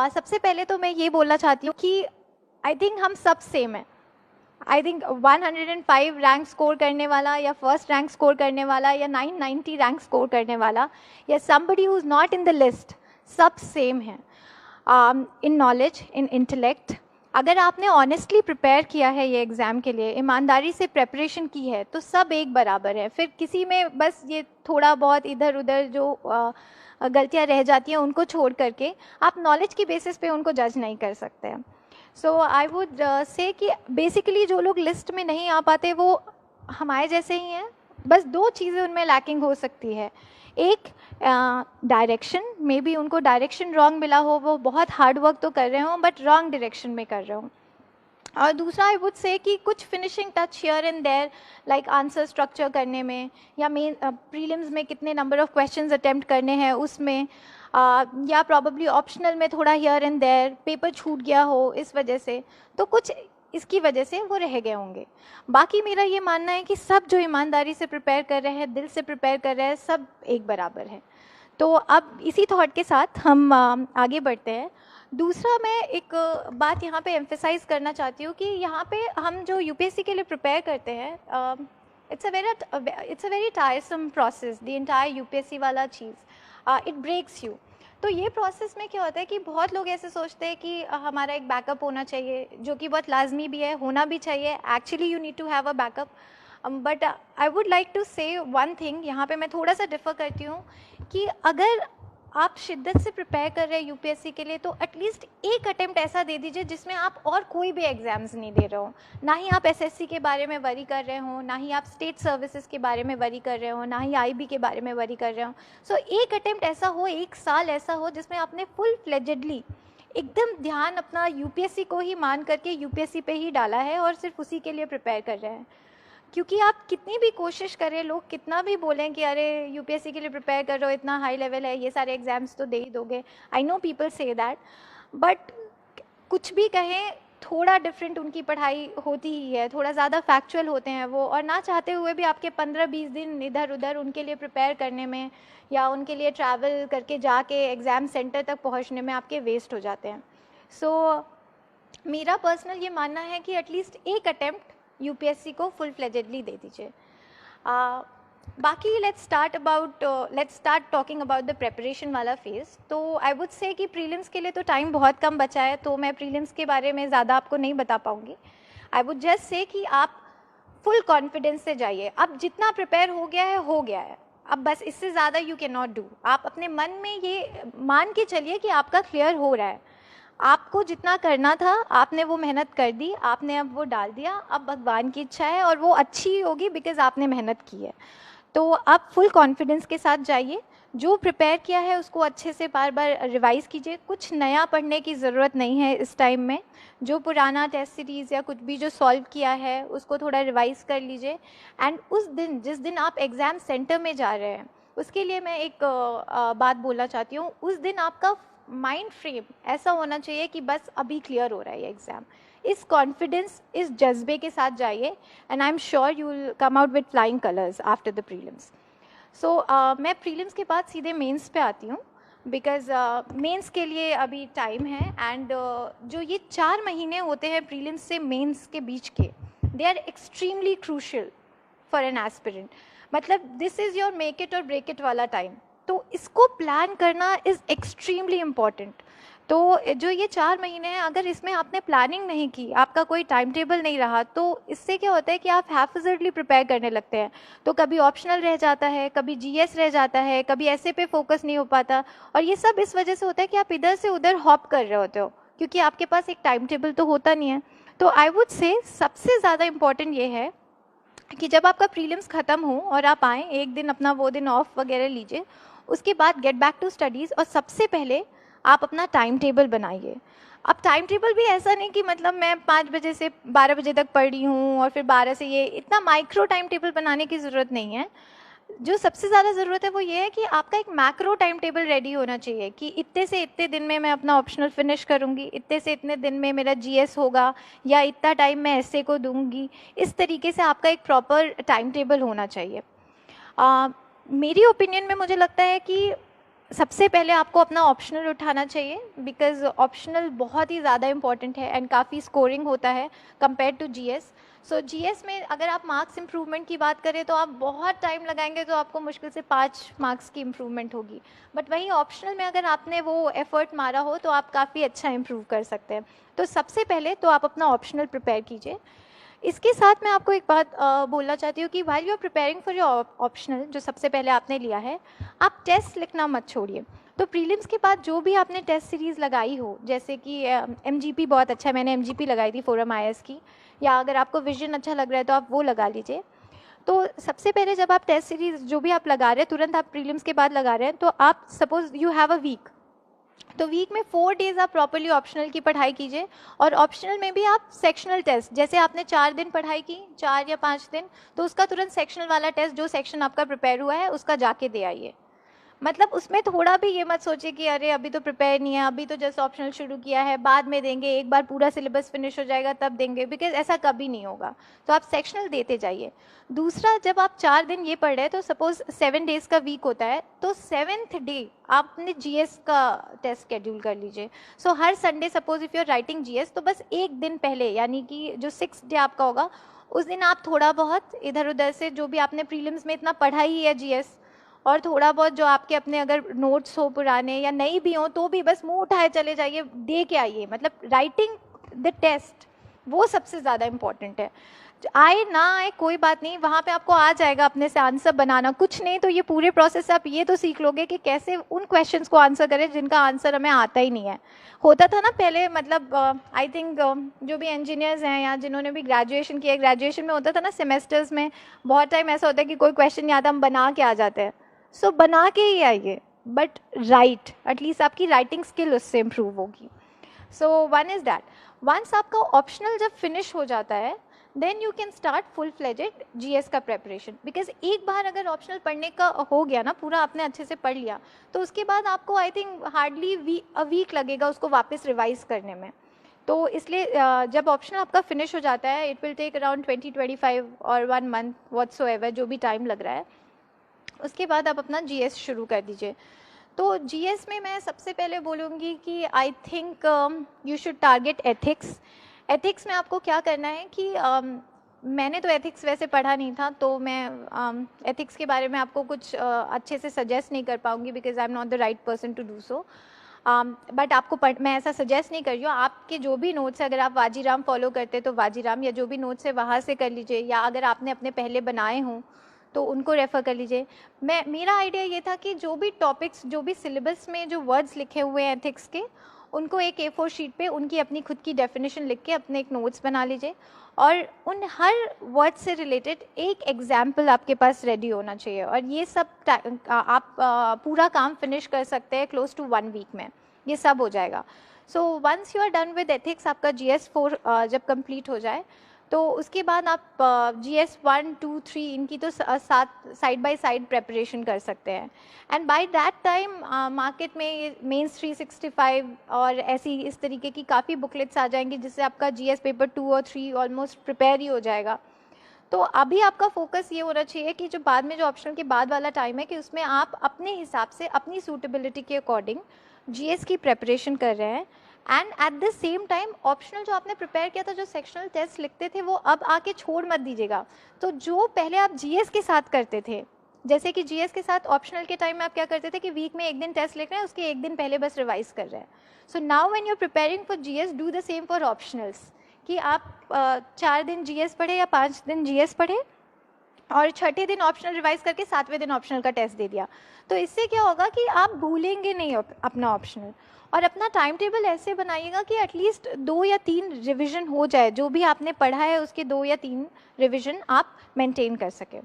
सबसे पहले तो मैं ये बोलना चाहती हूँ कि आई थिंक हम सब सेम हैं। आई थिंक 105 रैंक स्कोर करने वाला या फर्स्ट रैंक स्कोर करने वाला या 990 रैंक स्कोर करने वाला या somebody who is not in the list, सब सेम है इन नॉलेज, इन इंटेलेक्ट। अगर आपने ऑनेस्टली प्रिपेयर किया है ये एग्ज़ाम के लिए, ईमानदारी से प्रेपरेशन की है, तो सब एक बराबर है। फिर किसी में बस ये थोड़ा बहुत इधर उधर जो गलतियाँ रह जाती हैं उनको छोड़ करके आप नॉलेज की बेसिस पे उनको जज नहीं कर सकते हैं। सो आई वुड से कि बेसिकली जो लोग लिस्ट में नहीं आ पाते वो हमारे जैसे ही हैं। बस दो चीज़ें उनमें लैकिंग हो सकती है। एक डायरेक्शन, मे बी उनको डायरेक्शन रॉन्ग मिला हो, वो बहुत हार्ड वर्क तो कर रहे हों बट रॉन्ग डायरेक्शन में कर रहे हों। और दूसरा आई वुड से कि कुछ finishing touch here and there, like answer structure करने में या मेन प्रीलिम्स में कितने नंबर ऑफ क्वेश्चंस अटेम्प्ट करने हैं उसमें, या प्रॉबली ऑप्शनल में थोड़ा हियर एंड देयर पेपर छूट गया हो इस वजह से, तो कुछ इसकी वजह से वो रह गए होंगे। बाकी मेरा ये मानना है कि सब जो ईमानदारी से प्रिपेयर कर रहे हैं, दिल से प्रिपेयर कर रहे हैं, सब एक बराबर है। तो अब इसी थॉट के साथ हम आगे बढ़ते हैं। दूसरा मैं एक बात यहाँ पे एम्फेसाइज करना चाहती हूँ कि यहाँ पे हम जो यूपीएससी के लिए प्रिपेयर करते हैं, it's a very टायरसम process, the entire UPSC वाला चीज़, इट ब्रेक्स यू। तो ये प्रोसेस में क्या होता है कि बहुत लोग ऐसे सोचते हैं कि हमारा एक बैकअप होना चाहिए, जो कि बहुत लाजमी भी है, होना भी चाहिए। Actually you need to have a backup, but I would like to say one thing, यहाँ पे मैं थोड़ा सा डिफ़र करती हूँ कि अगर आप शिद्दत से प्रिपेयर कर रहे हैं यूपीएससी के लिए, तो एटलीस्ट एक अटेम्प्ट ऐसा दे दीजिए जिसमें आप और कोई भी एग्जाम्स नहीं दे रहे हो। ना ही आप एसएससी के बारे में वरी कर रहे हो, ना ही आप स्टेट सर्विसेज के बारे में वरी कर रहे हो, ना ही आईबी के बारे में वरी कर रहे हो। सो एक अटेम्प्ट ऐसा हो, एक साल ऐसा हो जिसमें आपने फुल फ्लेजेडली एकदम ध्यान अपना यूपीएससी को ही मान करके यूपीएससी पे ही डाला है और सिर्फ उसी के लिए प्रिपेयर कर रहे हैं। क्योंकि आप कितनी भी कोशिश करें, लोग कितना भी बोलें कि अरे यूपीएससी के लिए प्रिपेयर कर रहे हो, इतना हाई लेवल है, ये सारे एग्जाम्स तो दे ही दोगे। I know people say that, but कुछ भी कहें, थोड़ा डिफरेंट उनकी पढ़ाई होती ही है, थोड़ा ज़्यादा फैक्चुअल होते हैं वो, और ना चाहते हुए भी आपके 15-20 दिन इधर उधर उनके लिए प्रिपेयर करने में या उनके लिए ट्रैवल करके जाके एग्ज़ाम सेंटर तक पहुँचने में आपके वेस्ट हो जाते हैं। सो मेरा पर्सनल ये मानना है कि एटलीस्ट एक अटेम्प्ट यूपीएससी को फुल फ्लेजेडली दे दीजिए। बाकी let's start talking about the preparation वाला फेज़। तो आई वुड से कि प्रीलिम्स के लिए तो टाइम बहुत कम बचा है, तो मैं प्रीलिम्स के बारे में ज़्यादा आपको नहीं बता पाऊँगी। आई वुड जस्ट से कि आप फुल कॉन्फिडेंस से जाइए। अब जितना प्रिपेयर हो गया है हो गया है, अब बस इससे ज़्यादा यू कैन नॉट डू। आप अपने मन में ये मान के चलिए कि आपका क्लियर हो रहा है, आपको जितना करना था आपने वो मेहनत कर दी, आपने अब वो डाल दिया, अब भगवान की इच्छा है और वो अच्छी होगी बिकॉज आपने मेहनत की है। तो आप फुल कॉन्फिडेंस के साथ जाइए, जो प्रिपेयर किया है उसको अच्छे से बार बार रिवाइज़ कीजिए। कुछ नया पढ़ने की ज़रूरत नहीं है इस टाइम में, जो पुराना टेस्ट सीरीज़ या कुछ भी जो सॉल्व किया है उसको थोड़ा रिवाइज़ कर लीजिए। एंड उस दिन जिस दिन आप एग्ज़ाम सेंटर में जा रहे हैं, उसके लिए मैं एक बात बोलना चाहती हूँ। उस दिन आपका माइंड फ्रेम ऐसा होना चाहिए कि बस अभी क्लियर हो रहा है ये एग्ज़ाम। इस कॉन्फिडेंस, इस जज्बे के साथ जाइए and I am sure you will come out with flying colours after the prelims. So मैं प्रीलिम्स के बाद सीधे मेंस पे आती हूँ, बिकॉज मेंस के लिए अभी टाइम है। एंड जो ये 4 महीने होते हैं प्रीलिम्स से मेंस के बीच के, they are extremely crucial for an aspirant. मतलब this is your make it और ब्रेक इट वाला टाइम, तो इसको प्लान करना इज़ एक्सट्रीमली इम्पॉर्टेंट। तो जो ये 4 महीने हैं, अगर इसमें आपने प्लानिंग नहीं की, आपका कोई टाइम टेबल नहीं रहा, तो इससे क्या होता है कि आप हैफजर्डली प्रिपेयर करने लगते हैं। तो कभी ऑप्शनल रह जाता है, कभी जीएस रह जाता है, कभी ऐसे पे फोकस नहीं हो पाता, और ये सब इस वजह से होता है कि आप इधर से उधर हॉप कर रहे होते हो, क्योंकि आपके पास एक टाइम टेबल तो होता नहीं है। तो आई वुड से सबसे ज़्यादा इम्पॉर्टेंट ये है कि जब आपका प्रीलिम्स ख़त्म हो और आप आएँ, एक दिन अपना वो दिन ऑफ वगैरह लीजिए, उसके बाद गेट बैक टू स्टडीज़, और सबसे पहले आप अपना टाइम टेबल बनाइए। अब टाइम टेबल भी ऐसा नहीं कि मतलब मैं 5 बजे से 12 बजे तक पढ़ रही हूँ और फिर 12 से ये, इतना माइक्रो टाइम टेबल बनाने की ज़रूरत नहीं है। जो सबसे ज़्यादा ज़रूरत है वो ये है कि आपका एक मैक्रो टाइम टेबल रेडी होना चाहिए कि इतने से इतने दिन में मैं अपना ऑप्शनल फिनिश करूँगी, इतने से इतने दिन में मेरा जीएस होगा, या इतना टाइम मैं ऐसे को दूँगी। इस तरीके से आपका एक प्रॉपर टाइम टेबल होना चाहिए। मेरी ओपिनियन में मुझे लगता है कि सबसे पहले आपको अपना ऑप्शनल उठाना चाहिए, बिकॉज ऑप्शनल बहुत ही ज़्यादा इंपॉर्टेंट है एंड काफ़ी स्कोरिंग होता है compare to GS. So GS में अगर आप मार्क्स इंप्रूवमेंट की बात करें तो आप बहुत टाइम लगाएंगे, तो आपको मुश्किल से 5 मार्क्स की इंप्रूवमेंट होगी। बट वहीं ऑप्शनल में अगर आपने वो एफर्ट मारा हो तो आप काफ़ी अच्छा इंप्रूव कर सकते हैं। तो सबसे पहले तो आप अपना ऑप्शनल प्रिपेयर कीजिए। इसके साथ मैं आपको एक बात बोलना चाहती हूँ कि while you are preparing for your optional, जो सबसे पहले आपने लिया है, आप टेस्ट लिखना मत छोड़िए। तो प्रीलिम्स के बाद जो भी आपने टेस्ट सीरीज़ लगाई हो, जैसे कि एमजीपी बहुत अच्छा है, मैंने एमजीपी लगाई थी फोरम आईएएस की, या अगर आपको विजन अच्छा लग रहा है तो आप वो लगा लीजिए। तो सबसे पहले जब आप टेस्ट सीरीज़ जो भी आप लगा रहे हैं, तुरंत आप प्रीलिम्स के बाद लगा रहे हैं, तो आप suppose you have a week, तो वीक में 4 डेज आप प्रॉपर्ली ऑप्शनल की पढ़ाई कीजिए। और ऑप्शनल में भी आप सेक्शनल टेस्ट, जैसे आपने 4 दिन पढ़ाई की, 4 या 5 दिन, तो उसका तुरंत सेक्शनल वाला टेस्ट जो सेक्शन आपका प्रिपेयर हुआ है उसका जाके दे आइए। मतलब उसमें थोड़ा भी ये मत सोचिए कि अरे अभी तो प्रिपेयर नहीं है, अभी तो जस्ट ऑप्शनल शुरू किया है, बाद में देंगे, एक बार पूरा सिलेबस फिनिश हो जाएगा तब देंगे, बिकॉज ऐसा कभी नहीं होगा। तो आप सेक्शनल देते जाइए। दूसरा, जब आप 4 दिन ये पढ़ रहे हैं तो सपोज 7 डेज का वीक होता है, तो 7th डे आपने जीएस का टेस्ट शेड्यूल कर लीजिए। सो हर Sunday suppose if you are writing GS, तो बस एक दिन पहले, यानी कि जो 6th डे आपका होगा, उस दिन आप थोड़ा बहुत इधर उधर से जो भी आपने प्रीलिम्स में इतना पढ़ा ही है जीएस, और थोड़ा बहुत जो आपके अपने अगर नोट्स हो पुराने या नहीं भी हो तो भी बस मुंह उठाए चले जाइए, दे के आइए। मतलब राइटिंग द टेस्ट वो सबसे ज़्यादा इम्पॉर्टेंट है। आए ना आए कोई बात नहीं, वहाँ पे आपको आ जाएगा अपने से आंसर बनाना। कुछ नहीं तो ये पूरे प्रोसेस से आप ये तो सीख लोगे कि कैसे उन क्वेश्चंस को आंसर करें जिनका आंसर हमें आता ही नहीं है। होता था ना पहले, मतलब आई थिंक जो भी इंजीनियर्स हैं या जिन्होंने भी ग्रेजुएशन किया, ग्रेजुएशन में होता था ना सेमेस्टर्स में बहुत टाइम ऐसा होता है कि कोई क्वेश्चन नहीं आता, हम बना के आ जाते हैं। सो बना के ही आइए, बट राइट, एटलीस्ट आपकी राइटिंग स्किल उससे इम्प्रूव होगी। So one is that. Once आपका ऑप्शनल जब फिनिश हो जाता है, then you can start full fledged GS का प्रेपरेशन। बिकॉज एक बार अगर ऑप्शनल पढ़ने का हो गया ना, पूरा आपने अच्छे से पढ़ लिया, तो उसके बाद आपको I think hardly a week लगेगा उसको वापस रिवाइज करने में। तो इसलिए जब ऑप्शनल आपका फिनिश हो जाता है, इट विल टेक अराउंड 20-25 और 1 मंथ व्हाट्सोएवर, जो भी टाइम लग रहा है, उसके बाद आप अपना जीएस शुरू कर दीजिए। तो जीएस में मैं सबसे पहले बोलूँगी कि I think you should target ethics. Ethics में आपको क्या करना है कि मैंने तो एथिक्स वैसे पढ़ा नहीं था, तो मैं एथिक्स के बारे में आपको कुछ अच्छे से सजेस्ट नहीं कर पाऊँगी, because I am not the right person to do so. But आपको मैं ऐसा सजेस्ट नहीं कर रही हूँ। आपके जो भी नोट्स है, अगर आप वाजीराम फॉलो करते हैं तो वाजीराम, या जो भी नोट्स है वहाँ से कर लीजिए, या अगर आपने अपने पहले बनाए हों तो उनको रेफ़र कर लीजिए। मेरा आइडिया ये था कि जो भी टॉपिक्स, जो भी सिलेबस में जो वर्ड्स लिखे हुए हैं एथिक्स के, उनको एक A4 शीट पे उनकी अपनी खुद की डेफिनेशन लिख के अपने एक नोट्स बना लीजिए, और उन हर वर्ड से रिलेटेड एक एग्जाम्पल आपके पास रेडी होना चाहिए। और ये सब आप पूरा काम फिनिश कर सकते हैं क्लोज टू 1 वीक में, ये सब हो जाएगा। So once you are done with ethics, आपका GS4 जब कंप्लीट हो जाए, तो उसके बाद आप GS 1, 2, 3 इनकी तो साथ साइड बाय साइड प्रेपरेशन कर सकते हैं। And by that time market में मेंस 365 और ऐसी इस तरीके की काफ़ी बुकलेट्स आ जाएंगी, जिससे आपका GS पेपर 2 और 3 ऑलमोस्ट प्रिपेयर ही हो जाएगा। तो अभी आपका फोकस ये होना चाहिए कि जो बाद में, जो ऑप्शनल के बाद वाला टाइम है, कि उसमें आप अपने हिसाब से अपनी सूटेबिलिटी के अकॉर्डिंग GS की प्रेपरेशन कर रहे हैं। And at the same time optional जो आपने प्रिपेयर किया था, जो सेक्शनल टेस्ट लिखते थे, वो अब आके छोड़ मत दीजिएगा। तो जो पहले आप GS के साथ करते थे, जैसे कि GS के साथ ऑप्शनल के टाइम में आप क्या करते थे कि वीक में एक दिन टेस्ट लिख रहे हैं, उसके एक दिन पहले बस रिवाइज कर रहे हैं। So now when you are preparing for GS, do the same for optionals, कि आप 4 दिन GS पढ़े या 5 दिन GS पढ़े, और छठे दिन ऑप्शनल रिवाइज करके 7वें दिन ऑप्शनल का टेस्ट दे दिया। तो इससे क्या होगा कि आप भूलेंगे नहीं अपना ऑप्शनल। और अपना टाइम टेबल ऐसे बनाइएगा कि एटलीस्ट 2 या 3 रिवीजन हो जाए, जो भी आपने पढ़ा है उसके 2 या 3 रिवीजन आप मेंटेन कर सकें।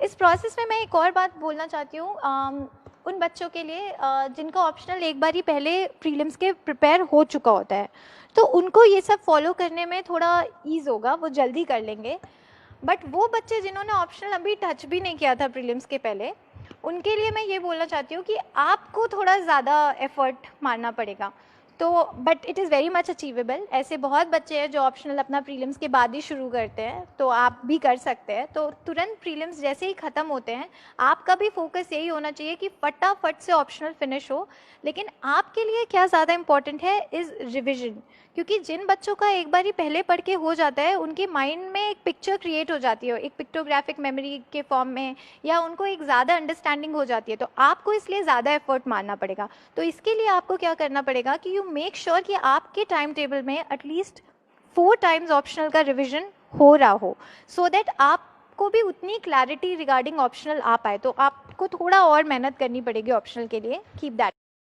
इस प्रोसेस में मैं एक और बात बोलना चाहती हूँ उन बच्चों के लिए जिनका ऑप्शनल एक बार ही पहले प्रीलिम्स के प्रिपेयर हो चुका होता है, तो उनको ये सब फॉलो करने में थोड़ा ईज़ होगा, वो जल्दी कर लेंगे। बट वो बच्चे जिन्होंने ऑप्शनल अभी टच भी नहीं किया था प्रीलिम्स के पहले, उनके लिए मैं ये बोलना चाहती हूँ कि आपको थोड़ा ज़्यादा एफर्ट मारना पड़ेगा। तो but it is very much achievable. ऐसे बहुत बच्चे हैं जो ऑप्शनल अपना प्रीलिम्स के बाद ही शुरू करते हैं, तो आप भी कर सकते हैं। तो तुरंत प्रीलिम्स जैसे ही ख़त्म होते हैं, आपका भी फोकस यही होना चाहिए कि फटाफट से ऑप्शनल फिनिश हो। लेकिन आपके लिए क्या ज़्यादा इंपॉर्टेंट है इज़ रिविजन, क्योंकि जिन बच्चों का एक बार ही पहले पढ़ के हो जाता है, उनके माइंड में एक पिक्चर क्रिएट हो जाती है, एक पिक्टोग्राफिक मेमोरी के फॉर्म में, या उनको एक ज़्यादा अंडरस्टैंडिंग हो जाती है। तो आपको इसलिए ज़्यादा एफर्ट मारना पड़ेगा। तो इसके लिए आपको क्या करना पड़ेगा कि यू मेक श्योर कि आपके टाइम टेबल में एटलीस्ट 4 टाइम्स ऑप्शनल का रिविजन हो रहा हो, सो दैट आपको भी उतनी क्लैरिटी रिगार्डिंग ऑप्शनल आ पाए। तो आपको थोड़ा और मेहनत करनी पड़ेगी ऑप्शनल के लिए। Keep that.